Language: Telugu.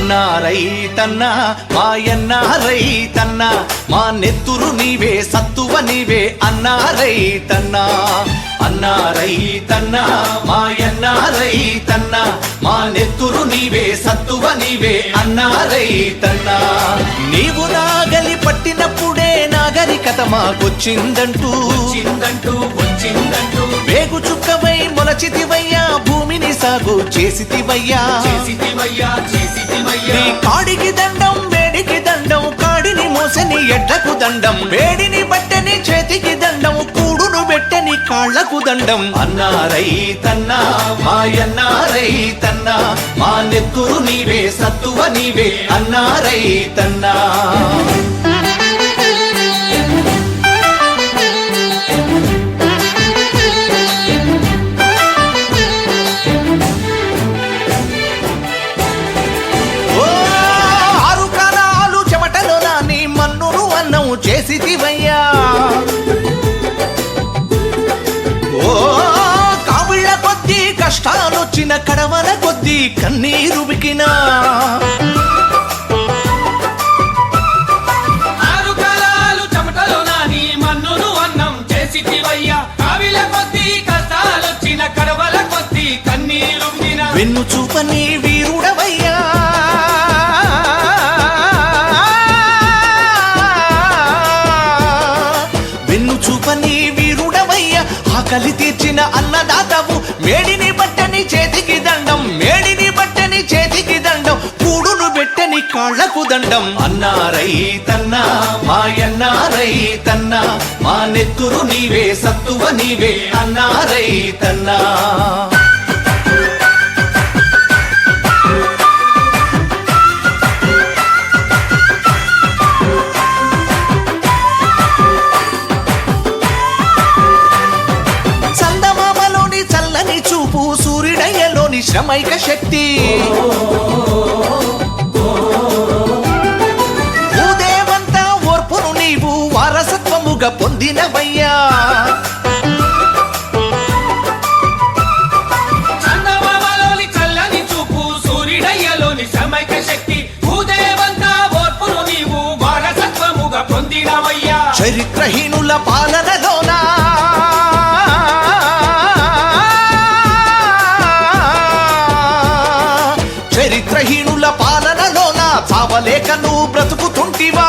అన్నా రైతన్నా మాయన్నా రైతన్నా మా నెత్తురు నీవే సత్తువ నీవే అన్నా రైతన్నా అన్నా రైతన్నా మాయన్నా రైతన్నా మా నెత్తురు నీవే సత్తువ నీవే అన్నా రైతన్నా నీవు నాగలి పట్టినప్పుడే నాగరికత మాకొచ్చిందంటూ వేగు చుక్కవై మొలచితివయ్యా భూమిని సాగు చేసితివయ్యా నీ కాడికి దండం వేడికి దండం కాడిని మోసని ఎడ్లకు దండం వేడిని బట్టని చేతికి దండం కూడును పెట్టని కాళ్లకు దండం అన్నా రైతన్నా మాయన్నా రైతన్నా మా నెత్తురు నీవే సత్తువ నీవే అన్నా రైతన్నా చేసితివయ్యా ఓ కావిళ్ళ కొద్దీ కష్టాలొచ్చిన కడవల కొద్దీ కన్నీరు బికినా వెన్ను చూపని వీరుడవయ్యా చూపని వీరుడవయ్యా ఆకలి తీర్చిన అన్నదాతవు మేడిని బట్టని చేతికి దండం మేడిని బట్టని చేతికి దండం కూడును పెట్టని కాళ్లకు దండం అన్నా రైతన్నా మాయన్నా రైతన్నా మా నెత్తురు నీవే సత్తువ నీవే అన్నా రైతన్నా సూర్యుడయ్యలోని శ్రమైక శక్తి భూదేవంతా ఓర్పును నీవు వారసత్వముగా పొందినవయ్యా చందమామలోని చల్లని చూపు సూర్యుడయ్యలోని శ్రమైక శక్తి భూదేవంతా ఓర్పును నీవు వారసత్వముగా పొందినవయ్యా చరిత్రహీనుల పాలనలోనా చరిత్రహీనుల పాలనలోన చావలేక నువ్వు బ్రతుకుతుంటివా